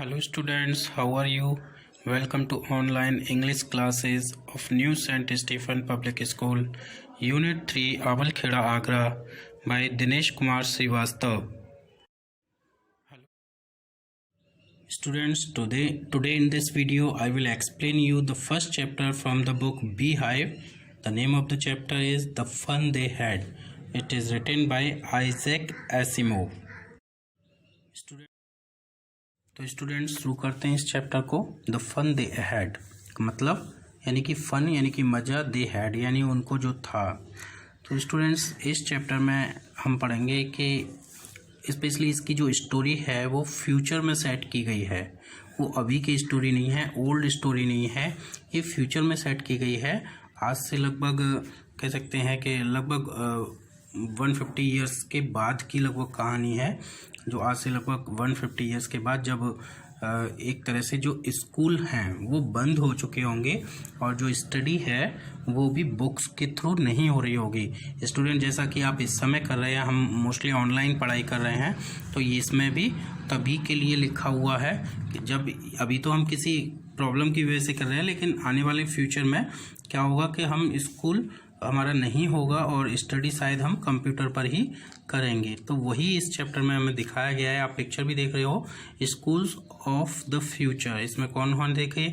Hello students, how are you? Welcome to online English classes of New St. Stephen Public School, Unit 3, Awal Kheda Agra by Dinesh Kumar Srivastav. Hello students, today in this video I will explain you the first chapter from the book Beehive. The name of the chapter is The Fun They Had. It is written by Isaac Asimov. तो students शुरू करते हैं इस chapter को। The fun they had मतलब यानी कि फ़न यानी कि मज़ा, दे हैड यानी उनको जो था। तो स्टूडेंट्स इस चैप्टर में हम पढ़ेंगे कि स्पेशली इसकी जो स्टोरी है वो फ्यूचर में सेट की गई है। वो अभी की स्टोरी नहीं है, ओल्ड स्टोरी नहीं है, ये फ्यूचर में सेट की गई है। आज से लगभग कह सकते हैं कि लगभग 150 ईयर्स के बाद की लगभग कहानी है, जो आज से लगभग 150 ईयर्स के बाद जब एक तरह से जो स्कूल हैं वो बंद हो चुके होंगे और जो स्टडी है वो भी बुक्स के थ्रू नहीं हो रही होगी। स्टूडेंट जैसा कि आप इस समय कर रहे हैं, हम मोस्टली ऑनलाइन पढ़ाई कर रहे हैं, तो ये इसमें भी तभी के लिए लिखा हुआ है कि जब अभी तो हम किसी प्रॉब्लम की वजह से कर रहे हैं, लेकिन आने वाले फ्यूचर में क्या होगा कि हम स्कूल हमारा नहीं होगा और स्टडी शायद हम कंप्यूटर पर ही करेंगे। तो वही इस चैप्टर में हमें दिखाया गया है। आप पिक्चर भी देख रहे हो, स्कूल्स ऑफ द फ्यूचर। इसमें कौन कौन देखे,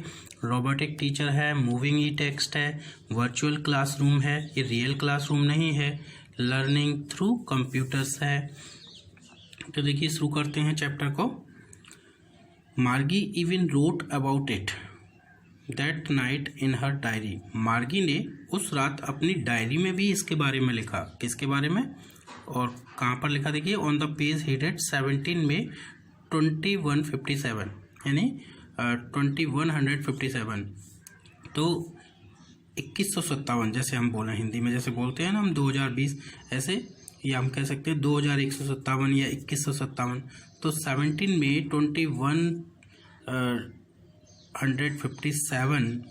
रोबोटिक टीचर है, मूविंग ई टेक्स्ट है, वर्चुअल क्लासरूम है, ये रियल क्लासरूम नहीं है, लर्निंग थ्रू कंप्यूटर्स है। तो देखिए शुरू करते हैं चैप्टर को। मार्गी even wrote about it that night in her diary. मार्गी ने उस रात अपनी डायरी में भी इसके बारे में लिखा। किसके बारे में और कहाँ पर लिखा, देखिए ऑन द पेज हेडेड 17 में 2157 यानी 2157। तो 2157 जैसे हम बोलें हिंदी में, जैसे बोलते हैं ना हम 2020, ऐसे या हम कह सकते हैं 2157 या 2157। तो 17 में 2157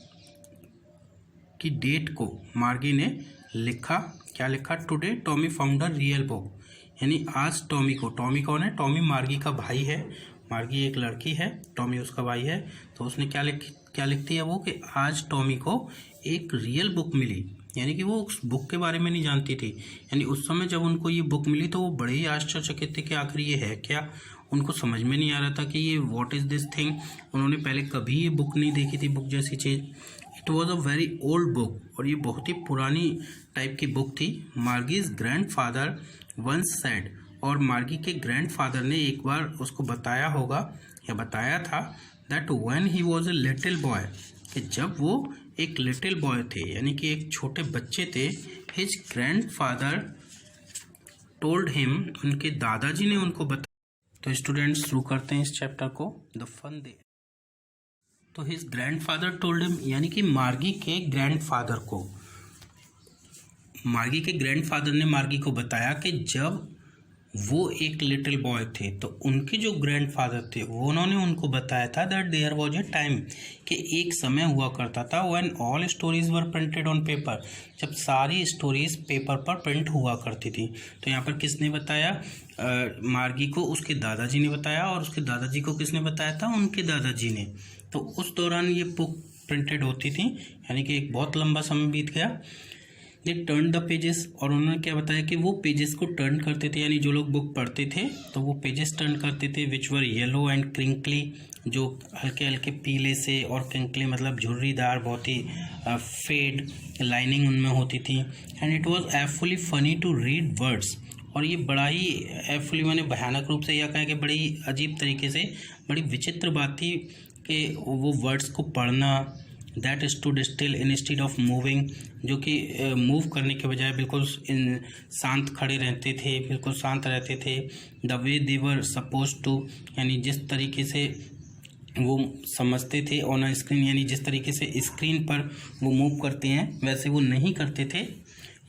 की डेट को मार्गी ने लिखा। क्या लिखा, today Tommy found a real book, यानी आज टॉमी को, टॉमी कौन है, टॉमी मार्गी का भाई है, मार्गी एक लड़की है, टॉमी उसका भाई है। तो उसने क्या लिखती है वो कि आज टॉमी को एक रियल बुक मिली, यानी कि वो उस बुक के बारे में नहीं जानती थी। यानी उस समय जब उनको ये बुक मिली तो वो बड़े ही आश्चर्यचकित थे कि आखिर ये है क्या। उनको समझ में नहीं आ रहा था कि ये व्हाट इज़ दिस थिंग। उन्होंने पहले कभी ये बुक नहीं देखी थी, बुक जैसी चीज़। It was a very old book, और ये बहुत ही पुरानी टाइप की बुक थी। मार्गीज ग्रैंडफादर वंस सेड, और मार्गी के ग्रैंडफादर ने एक बार उसको बताया होगा या बताया था that when he was a little boy, कि जब वो एक लिटिल बॉय थे यानी कि एक छोटे बच्चे थे, हिज ग्रैंडफादर टोल्ड हिम, उनके दादाजी ने उनको बताया। तो स्टूडेंट्स शुरू करते हैं इस चैप्टर को। The fun they. तो हिज ग्रैंडफादर टोल्ड हिम यानी कि मार्गी के ग्रैंडफादर को, मार्गी के ग्रैंडफादर ने मार्गी को बताया कि जब वो एक लिटिल बॉय थे तो उनके जो ग्रैंडफादर थे वो उन्होंने उनको बताया था that there was a time, कि एक समय हुआ करता था when all stories were printed on paper, जब सारी स्टोरीज पेपर पर प्रिंट हुआ करती थी। तो यहाँ पर किसने बताया, मार्गी को उसके दादाजी ने बताया, और उसके दादाजी को किसने बताया था, उनके दादाजी ने। तो उस दौरान ये बुक प्रिंटेड होती थी, यानी कि एक बहुत लंबा समय बीत गया। दे टर्न द पेजेस, और उन्होंने क्या बताया कि वो पेजेस को टर्न करते थे, यानी जो लोग बुक पढ़ते थे तो वो पेजेस टर्न करते थे, विच वर येलो एंड क्रिंकली, जो हल्के हल्के पीले से, और क्रिंकली मतलब झुर्रीदार, बहुत ही फेड लाइनिंग उनमें होती थी। And it was awfully funny to read words, और ये बड़ा ही एफुली मैंने भयानक रूप से या कहें कि बड़ी अजीब तरीके से, बड़ी विचित्र बात थी कि वो वर्ड्स को पढ़ना। That stood still instead of moving, जो कि मूव करने के बजाय बिल्कुल शांत खड़े रहते थे, बिल्कुल शांत रहते थे। The way they were suppose to, यानी जिस तरीके से वो समझते थे ऑन अ स्क्रीन, यानी जिस तरीके से स्क्रीन पर वो मूव करते हैं वैसे वो नहीं करते थे,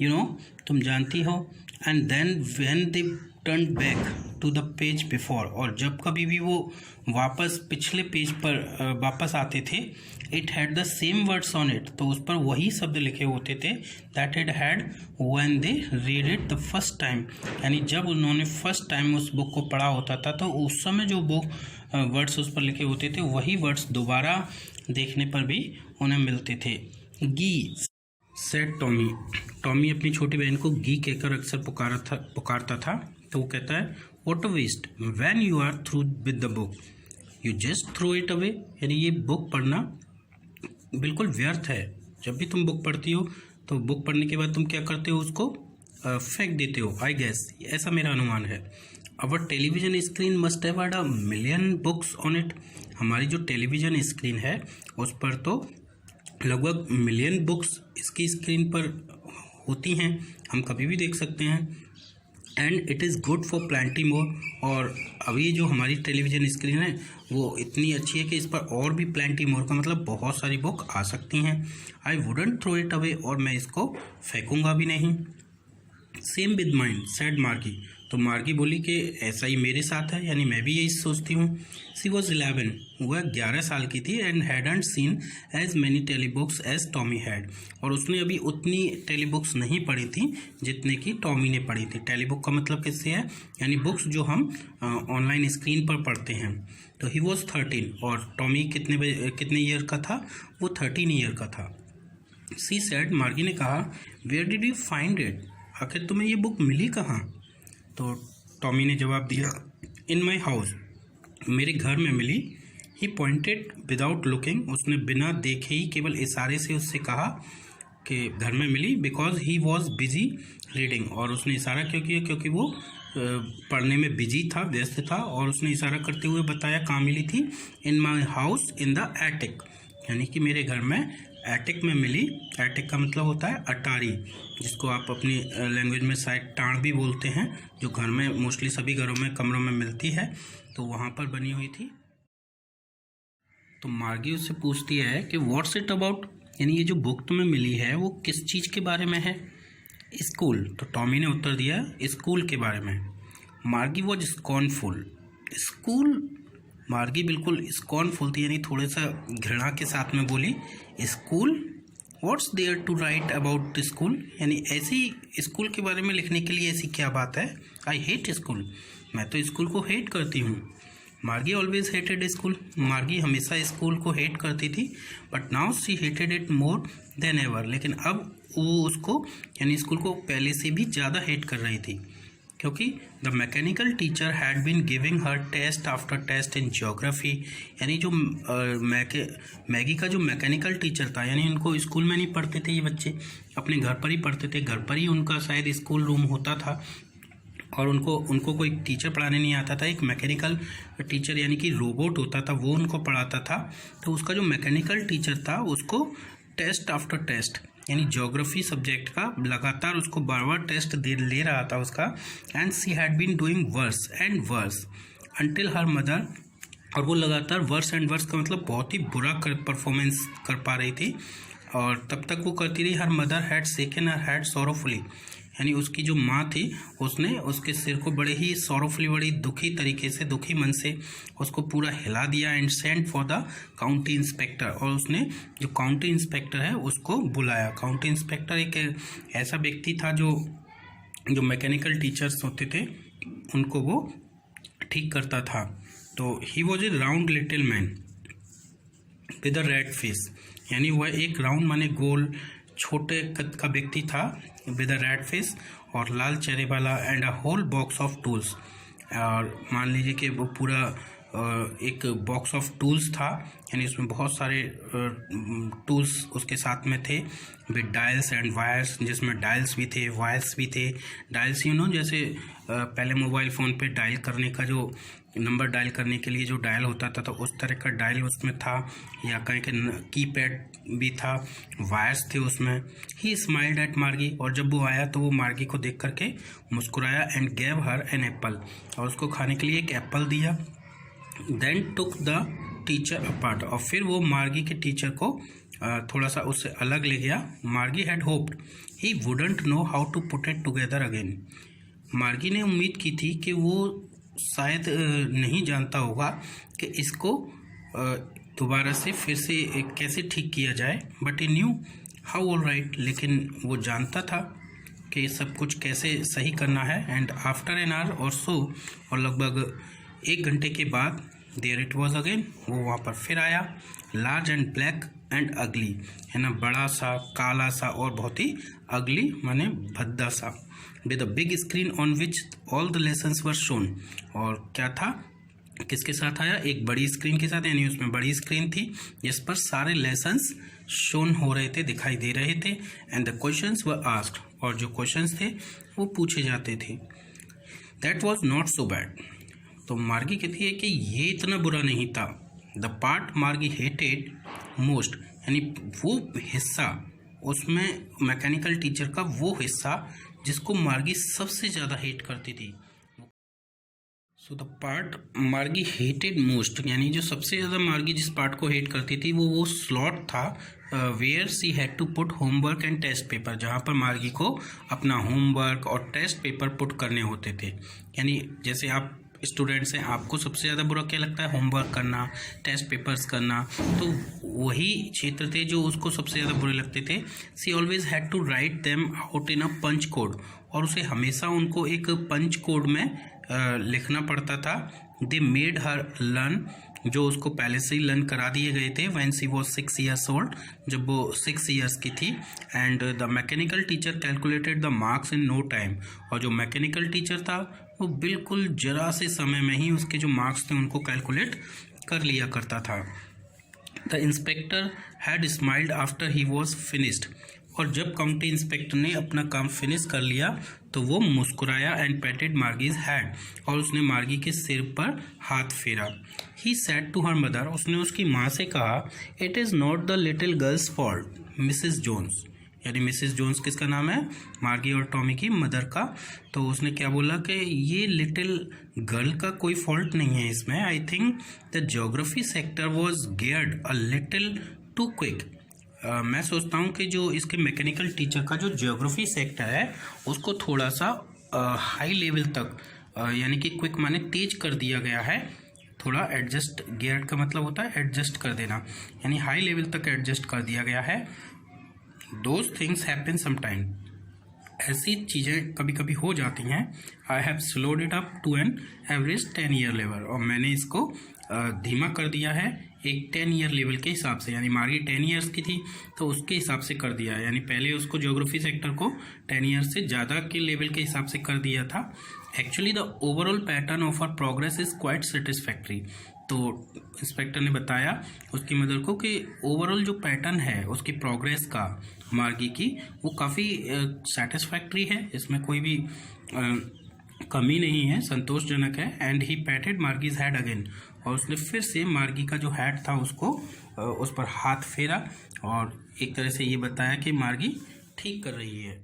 यू नो, तुम जानती हो। And then when they turn back to the page before, और जब कभी भी वो वापस पिछले पेज पर वापस आते थे, it had the same words on it, तो उस पर वही शब्द लिखे होते थे that it had when they read it the first time, यानी जब उन्होंने फर्स्ट टाइम उस बुक को पढ़ा होता था तो उस समय जो बुक वर्ड्स उस पर लिखे होते थे वही वर्ड्स दोबारा देखने पर भी उन्हें मिलते थे। गी सेड टॉमी, टॉमी अपनी छोटी बहन को गी कहकर अक्सर पुकारता था। तो वो कहता है what a waste when you are through with the book you just throw it away, यानी ये बुक पढ़ना बिल्कुल व्यर्थ है। जब भी तुम बुक पढ़ती हो तो बुक पढ़ने के बाद तुम क्या करते हो, उसको फेंक देते हो। आई गेस, ऐसा मेरा अनुमान है। Our television screen must have had a million books on it, हमारी जो टेलीविजन स्क्रीन है उस पर तो लगभग मिलियन बुक्स इसकी स्क्रीन पर होती हैं, हम कभी भी देख सकते हैं। And it is good for plenty more, और अभी जो हमारी टेलीविज़न स्क्रीन है वो इतनी अच्छी है कि इस पर और भी प्लेंटी मोर का मतलब बहुत सारी बुक आ सकती हैं। I wouldn't throw it away, और मैं इसको फेंकूंगा भी नहीं। सेम विद माइंड सेड मार्गी, तो मार्गी बोली कि ऐसा ही मेरे साथ है, यानी मैं भी यही सोचती हूँ। सी वॉज 11, वह 11 साल की थी। And hadn't seen as many tele books as Tommy had, और उसने अभी उतनी टेली बुक्स नहीं पढ़ी थी जितने की टॉमी ने पढ़ी थी। टेली बुक का मतलब किससे है, यानी बुक्स जो हम ऑनलाइन स्क्रीन पर पढ़ते हैं। तो ही वॉज 13, और टॉमी कितने ईयर का था, वो 13 ईयर का था। सी सेड, मार्गी ने कहा, where did you find it, आखिर तुम्हें ये बुक मिली कहाँ। तो टॉमी ने जवाब दिया, इन माई हाउस, मेरे घर में मिली। ही पॉइंटेड विदाउट लुकिंग, उसने बिना देखे ही केवल इशारे से उससे कहा कि घर में मिली। Because he was busy reading, और उसने इशारा क्यों किया, क्योंकि वो पढ़ने में बिजी था, व्यस्त था। और उसने इशारा करते हुए बताया कहाँ मिली थी, in my house in the attic, यानी कि मेरे घर में एटिक में मिली। एटिक का मतलब होता है अटारी, जिसको आप अपनी लैंग्वेज में शायद टाण भी बोलते हैं, जो घर में मोस्टली सभी घरों में कमरों में मिलती है, तो वहाँ पर बनी हुई थी। तो मार्गी उससे पूछती है कि व्हाट्स इट अबाउट, यानी ये जो बुक तुम्हें मिली है वो किस चीज़ के बारे में है। स्कूल, तो टॉमी ने उत्तर दिया स्कूल के बारे में। मार्गी वॉज स्कॉर्नफुल, स्कूल, मार्गी बिल्कुल स्कॉर्नफुल थी, यानी थोड़ा सा घृणा के साथ में बोली school, what's there to write about school, यानी ऐसी स्कूल के बारे में लिखने के लिए ऐसी क्या बात है। आई हेट स्कूल, मैं तो स्कूल को हेट करती हूँ। मार्गी ऑलवेज हेटेड स्कूल, मार्गी हमेशा स्कूल को हेट करती थी। But now see hated it more than ever, लेकिन अब वो उसको यानी स्कूल को पहले से भी ज़्यादा हेट कर रही थी, क्योंकि the mechanical teacher had been giving her test after test in geography, यानी जो मैगी का जो मैकेनिकल टीचर था, यानी उनको स्कूल में नहीं पढ़ते थे ये बच्चे, अपने घर पर ही पढ़ते थे, घर पर ही उनका शायद स्कूल रूम होता था, और उनको कोई टीचर पढ़ाने नहीं आता था। एक मैकेनिकल टीचर यानी कि रोबोट होता था, वो उनको पढ़ाता था। तो उसका जो मैकेनिकल टीचर था उसको टेस्ट आफ्टर टेस्ट यानी ज्योग्राफी सब्जेक्ट का लगातार उसको बार बार टेस्ट ले रहा था उसका। And she had been doing worse and worse until her mother, और वो लगातार वर्स एंड वर्स का मतलब बहुत ही बुरा परफॉर्मेंस कर पा रही थी, और तब तक वो करती रही। Her mother had shaken her head sorrowfully, यानी उसकी जो माँ थी उसने उसके सिर को बड़े ही सॉरोफुली, बड़ी दुखी तरीके से, दुखी मन से उसको पूरा हिला दिया। And sent for the county inspector, और उसने जो काउंटी इंस्पेक्टर है उसको बुलाया। काउंटी इंस्पेक्टर एक ऐसा व्यक्ति था जो मैकेनिकल टीचर्स होते थे उनको वो ठीक करता था। तो he was A round little man with a red face, यानी वह एक राउंड माने गोल छोटे कद का व्यक्ति था विद अ रेड फेस और लाल चेहरे वाला। And a whole box of tools, और मान लीजिए कि वो पूरा एक बॉक्स ऑफ टूल्स था, यानी उसमें बहुत सारे टूल्स उसके साथ में थे विद डायल्स एंड वायर्स, जिसमें डायल्स भी थे, वायर्स भी थे। डायल्स जैसे पहले मोबाइल फ़ोन पे डायल करने का जो नंबर डायल करने के लिए जो डायल होता था तो उस तरह का डायल उसमें था, या कहीं के कीपैड भी था, वायर्स थे उसमें। ही स्माइल्ड एट मार्गी, और जब वो आया तो वो मार्गी को देख करके मुस्कुराया। And gave her an apple, और उसको खाने के लिए एक एप्पल दिया। Then took the teacher apart, और फिर वो मार्गी के टीचर को थोड़ा सा उससे अलग ले गया। Margie had hoped he wouldn't know how to put it together again, Margie ने उम्मीद की थी कि वो शायद नहीं जानता होगा कि इसको दोबारा से फिर से कैसे ठीक किया जाए। But he knew how all right, लेकिन वो जानता था कि सब कुछ कैसे सही करना है। एंड आफ्टर एन आवर और सो, और लगभग 1 घंटे के बाद देयर इट वॉज अगेन, वो वहाँ पर फिर आया। लार्ज एंड ब्लैक एंड अगली, है ना, बड़ा सा, काला सा और बहुत ही अगली माने भद्दा सा। With a big screen on which all the lessons were shown, और क्या था, किसके साथ आया, एक बड़ी स्क्रीन के साथ, यानी उसमें बड़ी स्क्रीन थी जिस पर सारे लेसन्स शोन हो रहे थे, दिखाई दे रहे थे। And the questions were asked, और जो क्वेश्चंस थे वो पूछे जाते थे। That was not so bad, तो मार्गी कहती है कि ये इतना बुरा नहीं था। द पार्ट मार्गी हेटेड मोस्ट, यानी वो हिस्सा उसमें मैकेनिकल टीचर का, वो हिस्सा जिसको मार्गी सबसे ज़्यादा हेट करती थी। सो द पार्ट मार्गी हेटेड मोस्ट, यानी जो सबसे ज़्यादा मार्गी जिस पार्ट को हेट करती थी वो स्लॉट था where she had to put homework and test paper, जहाँ पर मार्गी को अपना होमवर्क और टेस्ट पेपर पुट करने होते थे। यानी जैसे आप स्टूडेंट्स हैं, आपको सबसे ज़्यादा बुरा क्या लगता है, होमवर्क करना, टेस्ट पेपर्स करना, तो वही क्षेत्र थे जो उसको सबसे ज़्यादा बुरे लगते थे। She always had to write them out in a punch code, और उसे हमेशा उनको एक पंच कोड में लिखना पड़ता था। दे मेड हर लर्न, जो उसको पहले से ही लर्न करा दिए गए थे। When she was 6 years old, जब वो 6 years की थी। And the mechanical teacher calculated the marks in no time, और जो मैकेनिकल टीचर था वो बिल्कुल जरा से समय में ही उसके जो मार्क्स थे उनको कैलकुलेट कर लिया करता था। The inspector had smiled after he was finished, और जब काउंटी इंस्पेक्टर ने अपना काम फिनिश कर लिया तो वो मुस्कुराया एंड पैटेड मार्गीज हैड, और उसने मार्गी के सिर पर हाथ फेरा। He said to her mother, उसने उसकी माँ से कहा, it is not the little girl's fault Mrs Jones, यानी मिसेस जोन्स किसका नाम है, मार्गी और टॉमी की मदर का। तो उसने क्या बोला कि ये लिटिल गर्ल का कोई फॉल्ट नहीं है इसमें। I think the geography sector was geared a little too quick, मैं सोचता हूँ कि जो इसके मैकेनिकल टीचर का जो ज्योग्राफी सेक्टर है उसको थोड़ा सा हाई लेवल तक, यानी कि क्विक माने तेज कर दिया गया है। थोड़ा एडजस्ट, गियर्ड का मतलब होता है एडजस्ट कर देना, यानी हाई लेवल तक एडजस्ट कर दिया गया है। दोज थिंग्स हैपन समटाइम, ऐसी चीज़ें कभी कभी हो जाती हैं। I have slowed it up to an average 10 year level, और मैंने इसको धीमा कर दिया है एक 10 year लेवल के हिसाब से, यानी मार्गी 10 years की थी तो उसके हिसाब से कर दिया है, यानी पहले उसको ज्योग्राफी सेक्टर को 10 years से ज़्यादा के लेवल के हिसाब से कर दिया था। Actually the overall pattern of our progress is quite satisfactory, तो इंस्पेक्टर ने बताया उसकी मदर को कि ओवरऑल जो पैटर्न है उसकी प्रोग्रेस का मार्गी की, वो काफ़ी सेटिस्फैक्ट्री है, इसमें कोई भी कमी नहीं है, संतोषजनक है। And he patted Margie's head again, और उसने फिर से मार्गी का जो हेड था उसको उस पर हाथ फेरा और एक तरह से ये बताया कि मार्गी ठीक कर रही है।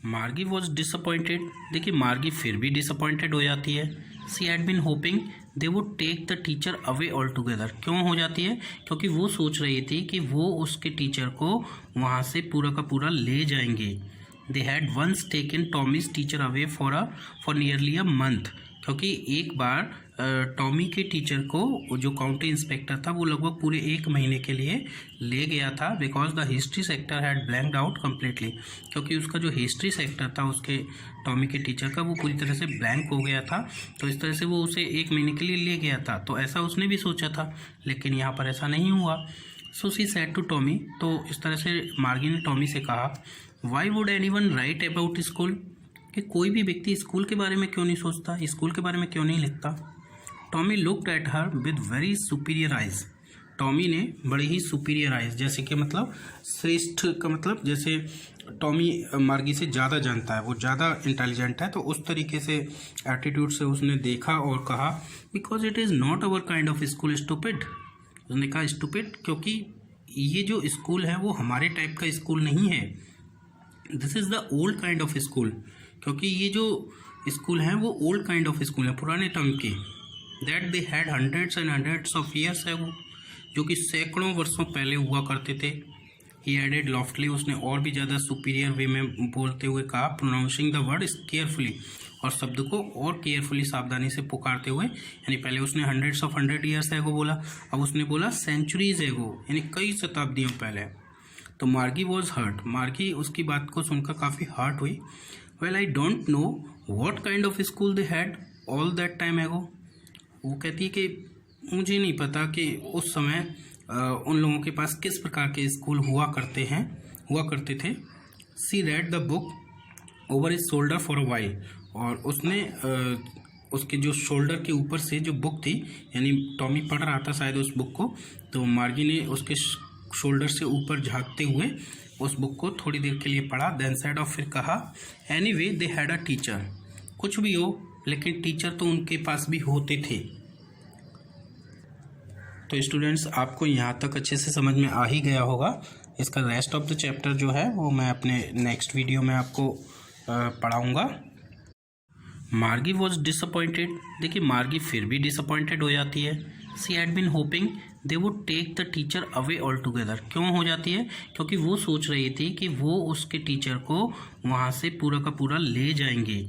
मार्गी वॉज डिसअपॉइंटेड, देखिए मार्गी फिर भी डिसअपॉइंटेड हो जाती है। She had been hoping they would take the teacher away altogether, क्यों हो जाती है, क्योंकि वो सोच रही थी कि वो उसके टीचर को वहाँ से पूरा का पूरा ले जाएंगे। They had once taken Tommy's teacher away for nearly a month, क्योंकि एक बार टॉमी के टीचर को जो काउंटी इंस्पेक्टर था वो लगभग पूरे 1 महीने के लिए ले गया था। Because the history sector had blanked out completely, क्योंकि उसका जो हिस्ट्री सेक्टर था उसके टॉमी के टीचर का वो पूरी तरह से ब्लैंक हो गया था, तो इस तरह से वो उसे 1 महीने के लिए ले गया था। तो ऐसा उसने भी सोचा था, लेकिन यहाँ पर ऐसा नहीं हुआ। सो सी सेड टू टॉमी, तो इस तरह से मार्गी ने टॉमी से कहा, why would anyone right about school, कि कोई भी व्यक्ति स्कूल के बारे में क्यों नहीं सोचता, स्कूल के बारे में क्यों नहीं लिखता। Tommy looked at her with very superior eyes, Tommy ने बड़ी ही सुपीरियर आइज, जैसे कि मतलब श्रेष्ठ का मतलब, जैसे टॉमी मार्गी से ज़्यादा जानता है, वो ज़्यादा इंटेलिजेंट है, तो उस तरीके से एटीट्यूड से उसने देखा और कहा, because it is not our kind of school stupid, उसने कहा स्टूपिड क्योंकि ये जो स्कूल है वो हमारे टाइप का स्कूल नहीं है। This is the old kind of school, क्योंकि ये जो स्कूल हैं वो ओल्ड काइंड ऑफ स्कूल है, पुराने टर्म के। That they had hundreds and hundreds of years है वो, जो कि सैकड़ों वर्षों पहले हुआ करते थे। ही एडेड लॉफ्टली, उसने और भी ज़्यादा सुपीरियर वे में बोलते हुए कहा, प्रोनाउंसिंग द वर्ड केयरफुली, और शब्द को और केयरफुली सावधानी से पुकारते हुए, यानी पहले उसने हंड्रेड्स ऑफ 100 ईयर्स एगो बोला, अब उसने बोला सेंचुरीज एगो, यानी कई शताब्दियों पहले। तो मार्गी वॉज हर्ट, मार्गी उसकी बात को सुनकर काफ़ी हर्ट हुई। Well I don't know what kind of school they had all that time एगो, वो कहती है कि मुझे नहीं पता कि उस समय उन लोगों के पास किस प्रकार के स्कूल हुआ करते थे। She read the book over his shoulder for a while, और उसने उसके जो शोल्डर के ऊपर से जो बुक थी, यानी टॉमी पढ़ रहा था शायद उस बुक को, तो मार्गी ने उसके शोल्डर से ऊपर झांकते हुए उस बुक को थोड़ी देर के लिए पढ़ा। देन साइड ऑफ फिर कहा anyway they had a teacher, कुछ भी हो लेकिन टीचर तो उनके पास भी होते थे। तो स्टूडेंट्स आपको यहाँ तक अच्छे से समझ में आ ही गया होगा। इसका रेस्ट ऑफ द चैप्टर जो है वो मैं अपने नेक्स्ट वीडियो में आपको पढ़ाऊँगा। मार्गी वॉज डिसअपॉइंटेड, देखिए मार्गी फिर भी डिसअपॉइंटेड हो जाती है। She had been hoping they would take the teacher away altogether, क्यों हो जाती है? क्योंकि वो सोच रही थी कि वो उसके टीचर को वहाँ से पूरा का पूरा ले जाएंगे।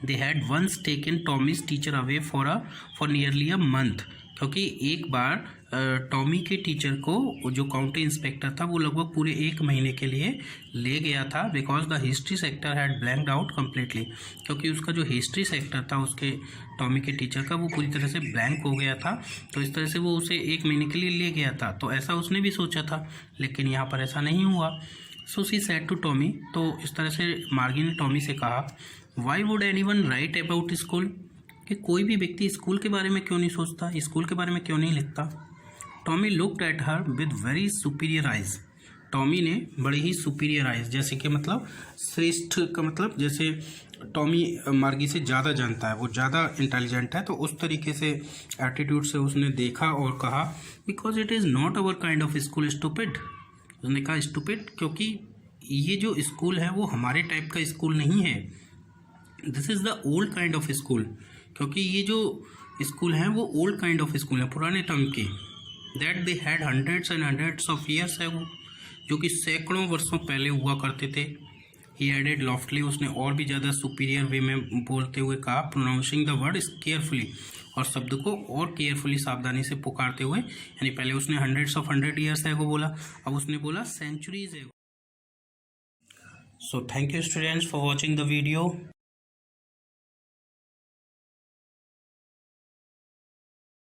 They had once taken Tommy's teacher away for nearly a month, क्योंकि एक बार टॉमी के टीचर को जो काउंटी इंस्पेक्टर था वो लगभग पूरे 1 महीने के लिए ले गया था। Because the history sector had blanked out completely, क्योंकि उसका जो हिस्ट्री सेक्टर था उसके टॉमी के टीचर का वो पूरी तरह से ब्लैंक हो गया था। तो इस तरह से वो उसे 1 महीने के लिए ले गया था। तो ऐसा उसने भी सोचा था, लेकिन यहाँ पर ऐसा नहीं हुआ। सो सी सेड टू टॉमी, तो इस तरह से मार्गी ने टॉमी से कहा why would anyone right about school, कि कोई भी व्यक्ति स्कूल के बारे में क्यों नहीं सोचता, स्कूल के बारे में क्यों नहीं लिखता। Tommy looked at her with very superior eyes, Tommy ने बड़ी ही सुपीरियर आइज, जैसे कि मतलब श्रेष्ठ का मतलब जैसे टॉमी मार्गी से ज़्यादा जानता है, वो ज़्यादा इंटेलिजेंट है, तो उस तरीके से एटीट्यूड से उसने देखा और कहा because it is not our kind of school stupid, उसने कहा स्टूपिड क्योंकि ये जो स्कूल है वो हमारे टाइप का स्कूल नहीं है। This is the old kind of school, क्योंकि ये जो स्कूल हैं वो ओल्ड काइंड ऑफ स्कूल है, पुराने ढंग के। That they had hundreds and hundreds of years है वो, जो कि सैकड़ों वर्षों पहले हुआ करते थे। ही एडेड लॉफ्टली, उसने और भी ज़्यादा सुपीरियर वे में बोलते हुए कहा, प्रोनाउंसिंग द वर्ड केयरफुली, और शब्द को और केयरफुली सावधानी से पुकारते हुए, यानी पहले उसने हंड्रेड्स ऑफ 100 ईयर्स है वो बोला, अब उसने बोला सेंचुरीज है। So thank you students for watching the video.